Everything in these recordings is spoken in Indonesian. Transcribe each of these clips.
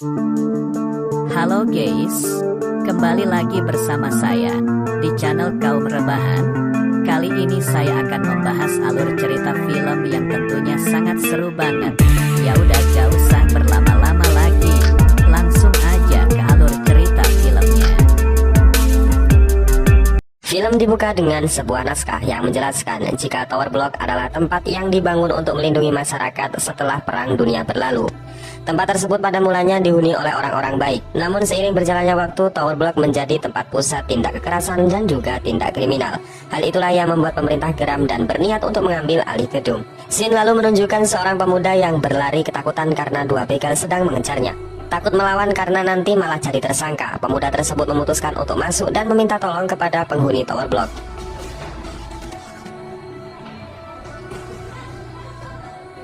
Halo guys, kembali lagi bersama saya di channel Kaum Rebahan. Kali ini saya akan membahas alur cerita film yang tentunya sangat seru banget. Ya udah gak usah berlama-lama lagi, langsung aja ke alur cerita filmnya. Film dibuka dengan sebuah naskah yang menjelaskan jika Tower Block adalah tempat yang dibangun untuk melindungi masyarakat setelah Perang Dunia berlalu. Tempat tersebut pada mulanya dihuni oleh orang-orang baik. Namun seiring berjalannya waktu, Tower Block menjadi tempat pusat tindak kekerasan dan juga tindak kriminal. Hal itulah yang membuat pemerintah geram dan berniat untuk mengambil alih gedung. Scene lalu menunjukkan seorang pemuda yang berlari ketakutan karena dua begal sedang mengejarnya. Takut melawan karena nanti malah jadi tersangka, pemuda tersebut memutuskan untuk masuk dan meminta tolong kepada penghuni Tower Block.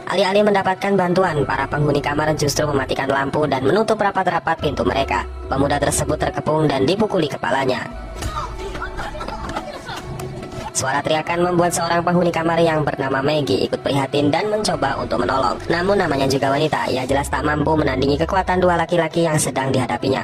Alih-alih mendapatkan bantuan, para penghuni kamar justru mematikan lampu dan menutup rapat-rapat pintu mereka. Pemuda tersebut terkepung dan dipukuli kepalanya. Suara teriakan membuat seorang penghuni kamar yang bernama Maggie ikut prihatin dan mencoba untuk menolong. Namun namanya juga wanita, ia jelas tak mampu menandingi kekuatan dua laki-laki yang sedang dihadapinya.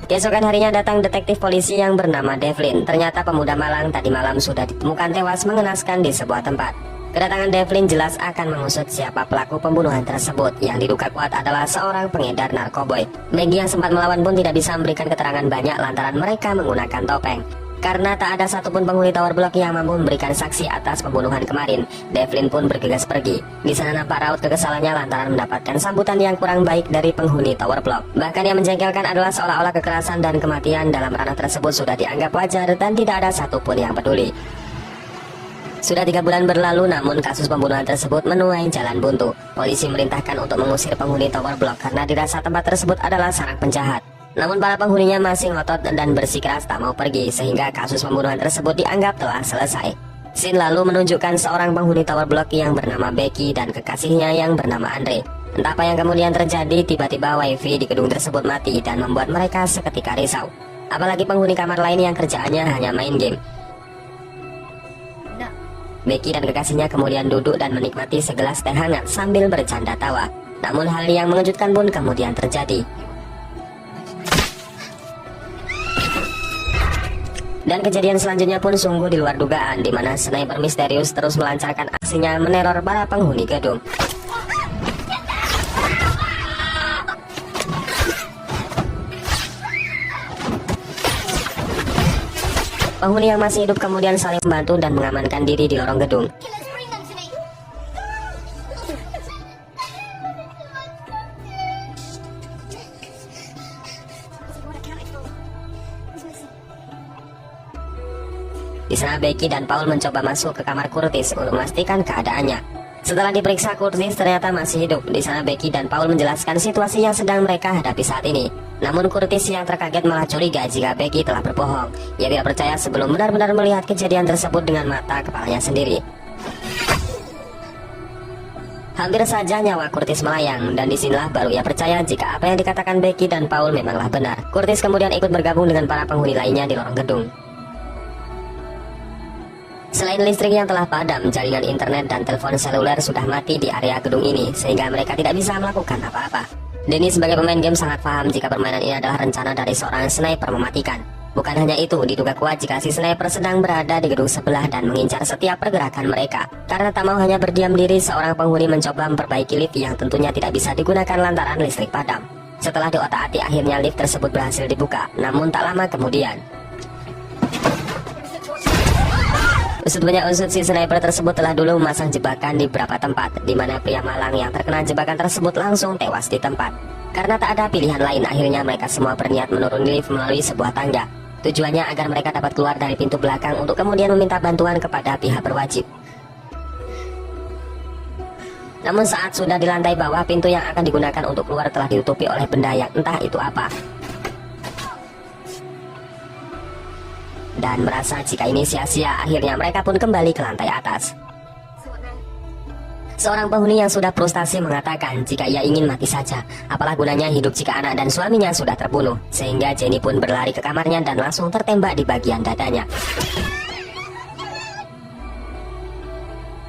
Keesokan harinya datang detektif polisi yang bernama Devlin. Ternyata pemuda malang tadi malam sudah ditemukan tewas mengenaskan di sebuah tempat. Kedatangan Devlin jelas akan mengusut siapa pelaku pembunuhan tersebut. Yang diduga kuat adalah seorang pengedar narkoboy. Maggie yang sempat melawan pun tidak bisa memberikan keterangan banyak lantaran mereka menggunakan topeng. Karena tak ada satupun penghuni Tower Block yang mampu memberikan saksi atas pembunuhan kemarin, Devlin pun bergegas pergi. Di sana nampak raut kekesalannya lantaran mendapatkan sambutan yang kurang baik dari penghuni Tower Block. Bahkan yang menjengkelkan adalah seolah-olah kekerasan dan kematian dalam ranah tersebut sudah dianggap wajar dan tidak ada satupun yang peduli. Sudah 3 bulan berlalu, namun kasus pembunuhan tersebut menuai jalan buntu. Polisi merintahkan untuk mengusir penghuni Tower Block karena dirasa tempat tersebut adalah sarang penjahat. Namun para penghuninya masih ngotot dan bersikeras tak mau pergi, sehingga kasus pembunuhan tersebut dianggap telah selesai. Scene lalu menunjukkan seorang penghuni Tower Block yang bernama Becky dan kekasihnya yang bernama Andre. Entah apa yang kemudian terjadi, tiba-tiba wifi di gedung tersebut mati dan membuat mereka seketika risau. Apalagi penghuni kamar lain yang kerjaannya hanya main game. Becky dan kekasihnya kemudian duduk dan menikmati segelas teh hangat sambil bercanda tawa. Namun hal yang mengejutkan pun kemudian terjadi. Dan kejadian selanjutnya pun sungguh di luar dugaan, di mana sniper misterius terus melancarkan aksinya meneror para penghuni gedung. Penghuni yang masih hidup kemudian saling membantu dan mengamankan diri di lorong gedung. Di sana Becky dan Paul mencoba masuk ke kamar Curtis untuk memastikan keadaannya. Setelah diperiksa, Curtis ternyata masih hidup. Di sana Becky dan Paul menjelaskan situasi yang sedang mereka hadapi saat ini. Namun Curtis yang terkaget malah curiga jika Becky telah berbohong. Ia tidak percaya sebelum benar-benar melihat kejadian tersebut dengan mata kepalanya sendiri. Hampir saja nyawa Curtis melayang, dan disinilah baru ia percaya jika apa yang dikatakan Becky dan Paul memanglah benar. Curtis kemudian ikut bergabung dengan para penghuni lainnya di lorong gedung. Selain listrik yang telah padam, jaringan internet dan telepon seluler sudah mati di area gedung ini, sehingga mereka tidak bisa melakukan apa-apa. Denny sebagai pemain game sangat paham jika permainan ini adalah rencana dari seorang sniper mematikan. Bukan hanya itu, diduga kuat jika si sniper sedang berada di gedung sebelah dan mengincar setiap pergerakan mereka. Karena tak mau hanya berdiam diri, seorang penghuni mencoba memperbaiki lift yang tentunya tidak bisa digunakan lantaran listrik padam. Setelah diotak-atik, akhirnya lift tersebut berhasil dibuka, namun tak lama kemudian usut punya usut, si sniper tersebut telah dulu memasang jebakan di beberapa tempat, di mana pria malang yang terkena jebakan tersebut langsung tewas di tempat. Karena tak ada pilihan lain, akhirnya mereka semua berniat menuruni lift melalui sebuah tangga. Tujuannya agar mereka dapat keluar dari pintu belakang untuk kemudian meminta bantuan kepada pihak berwajib. Namun saat sudah di lantai bawah, pintu yang akan digunakan untuk keluar telah ditutupi oleh benda yang entah itu apa. Dan merasa jika ini sia-sia, akhirnya mereka pun kembali ke lantai atas. Seorang penghuni yang sudah frustasi mengatakan jika ia ingin mati saja, apalah gunanya hidup jika anak dan suaminya sudah terbunuh. Sehingga Jenny pun berlari ke kamarnya dan langsung tertembak di bagian dadanya.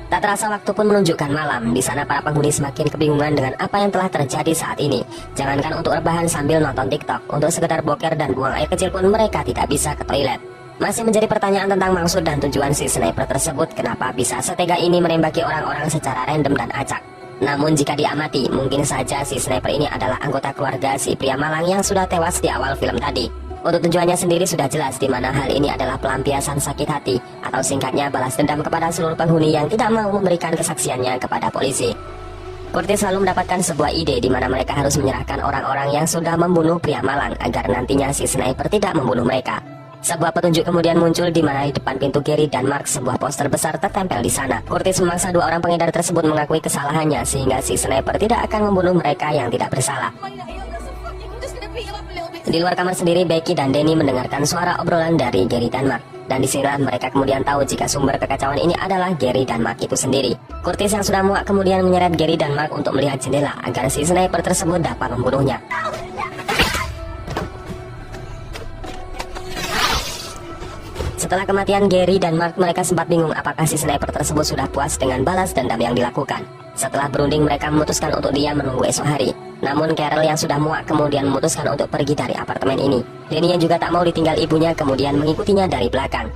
Tak terasa waktu pun menunjukkan malam. Di sana para penghuni semakin kebingungan dengan apa yang telah terjadi saat ini. Jangankan untuk rebahan sambil nonton TikTok, untuk sekedar boker dan buang air kecil pun mereka tidak bisa ke toilet. Masih menjadi pertanyaan tentang maksud dan tujuan si sniper tersebut, kenapa bisa setega ini menembaki orang-orang secara random dan acak. Namun jika diamati, mungkin saja si sniper ini adalah anggota keluarga si pria malang yang sudah tewas di awal film tadi. Untuk tujuannya sendiri sudah jelas, di mana hal ini adalah pelampiasan sakit hati, atau singkatnya balas dendam kepada seluruh penghuni yang tidak mau memberikan kesaksiannya kepada polisi. Curtis selalu mendapatkan sebuah ide di mana mereka harus menyerahkan orang-orang yang sudah membunuh pria malang agar nantinya si sniper tidak membunuh mereka. Sebuah petunjuk kemudian muncul di mana di depan pintu Gary dan Mark sebuah poster besar tertempel di sana. Curtis memaksa dua orang pengedar tersebut mengakui kesalahannya sehingga si sniper tidak akan membunuh mereka yang tidak bersalah. Di luar kamar sendiri, Becky dan Danny mendengarkan suara obrolan dari Gary dan Mark. Dan disinilah mereka kemudian tahu jika sumber kekacauan ini adalah Gary dan Mark itu sendiri. Curtis yang sudah muak kemudian menyeret Gary dan Mark untuk melihat jendela agar si sniper tersebut dapat membunuhnya. Setelah kematian Gary dan Mark, mereka sempat bingung apakah si sniper tersebut sudah puas dengan balas dendam yang dilakukan. Setelah berunding, mereka memutuskan untuk diam menunggu esok hari. Namun Carol yang sudah muak kemudian memutuskan untuk pergi dari apartemen ini. Danny yang juga tak mau ditinggal ibunya kemudian mengikutinya dari belakang.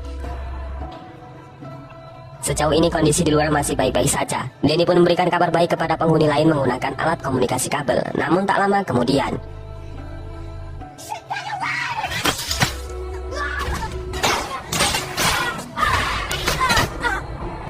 Sejauh ini kondisi di luar masih baik-baik saja. Danny pun memberikan kabar baik kepada penghuni lain menggunakan alat komunikasi kabel. Namun tak lama kemudian,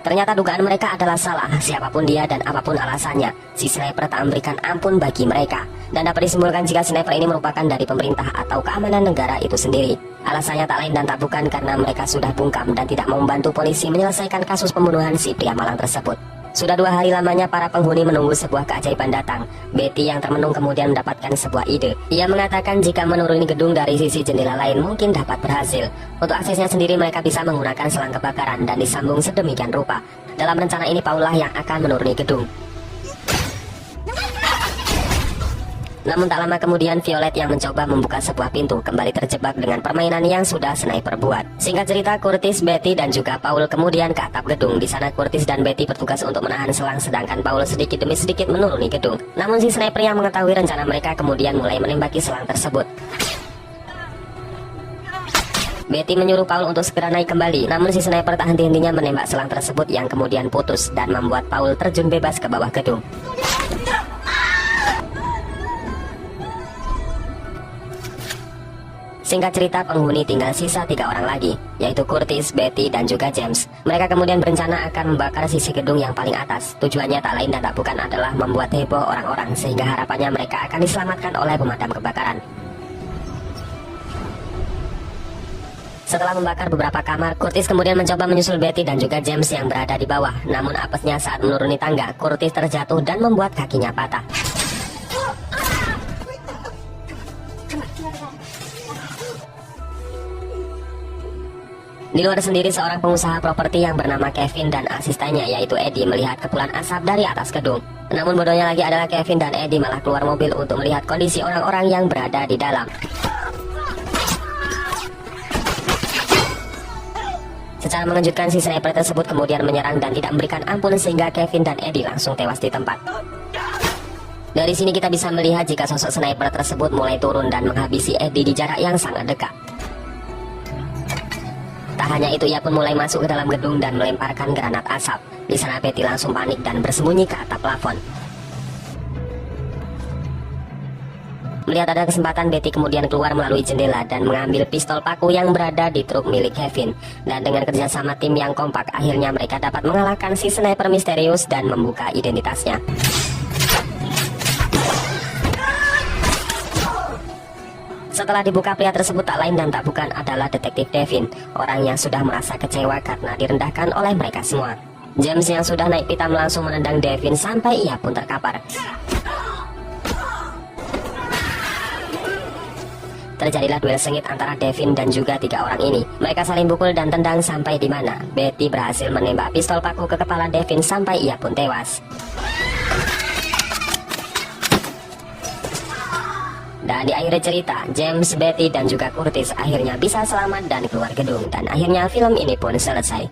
ternyata dugaan mereka adalah salah. Siapapun dia dan apapun alasannya, si sniper tak memberikan ampun bagi mereka. Dan dapat disimpulkan jika sniper ini merupakan dari pemerintah atau keamanan negara itu sendiri. Alasannya tak lain dan tak bukan karena mereka sudah bungkam dan tidak mau membantu polisi menyelesaikan kasus pembunuhan si pria malang tersebut. Sudah 2 hari lamanya para penghuni menunggu sebuah keajaiban datang. Betty yang termenung kemudian mendapatkan sebuah ide. Ia mengatakan jika menuruni gedung dari sisi jendela lain mungkin dapat berhasil. Untuk aksesnya sendiri mereka bisa menggunakan selang kebakaran dan disambung sedemikian rupa. Dalam rencana ini Paula yang akan menuruni gedung. Namun tak lama kemudian Violet yang mencoba membuka sebuah pintu kembali terjebak dengan permainan yang sudah sniper buat. Singkat cerita, Curtis, Betty dan juga Paul kemudian ke atap gedung. Di sana Curtis dan Betty bertugas untuk menahan selang sedangkan Paul sedikit demi sedikit menuruni gedung. Namun si sniper yang mengetahui rencana mereka kemudian mulai menembaki selang tersebut. Betty menyuruh Paul untuk segera naik kembali. Namun si sniper tak henti-hentinya menembak selang tersebut yang kemudian putus dan membuat Paul terjun bebas ke bawah gedung. Singkat cerita, penghuni tinggal sisa 3 orang lagi, yaitu Curtis, Betty, dan juga James. Mereka kemudian berencana akan membakar sisi gedung yang paling atas. Tujuannya tak lain dan tak bukan adalah membuat heboh orang-orang, sehingga harapannya mereka akan diselamatkan oleh pemadam kebakaran. Setelah membakar beberapa kamar, Curtis kemudian mencoba menyusul Betty dan juga James yang berada di bawah. Namun apesnya saat menuruni tangga, Curtis terjatuh dan membuat kakinya patah. Di luar sendiri, seorang pengusaha properti yang bernama Kevin dan asistennya yaitu Eddie melihat kepulan asap dari atas gedung. Namun bodohnya lagi adalah Kevin dan Eddie malah keluar mobil untuk melihat kondisi orang-orang yang berada di dalam. Secara mengejutkan, si sniper tersebut kemudian menyerang dan tidak memberikan ampun sehingga Kevin dan Eddie langsung tewas di tempat. Dari sini kita bisa melihat jika sosok sniper tersebut mulai turun dan menghabisi Eddie di jarak yang sangat dekat. Tak hanya itu, ia pun mulai masuk ke dalam gedung dan melemparkan granat asap. Di sana Betty langsung panik dan bersembunyi ke atap plafon. Melihat ada kesempatan, Betty kemudian keluar melalui jendela dan mengambil pistol paku yang berada di truk milik Kevin. Dan dengan kerjasama tim yang kompak, akhirnya mereka dapat mengalahkan si sniper misterius dan membuka identitasnya. Setelah dibuka, pria tersebut tak lain dan tak bukan adalah detektif Devin, orang yang sudah merasa kecewa karena direndahkan oleh mereka semua. James yang sudah naik pitam langsung menendang Devin sampai ia pun terkapar. Terjadilah duel sengit antara Devin dan juga 3 orang ini. Mereka saling pukul dan tendang sampai di mana Betty berhasil menembak pistol paku ke kepala Devin sampai ia pun tewas. Dan di akhir cerita, James, Betty, dan juga Curtis akhirnya bisa selamat dan keluar gedung. Dan akhirnya film ini pun selesai.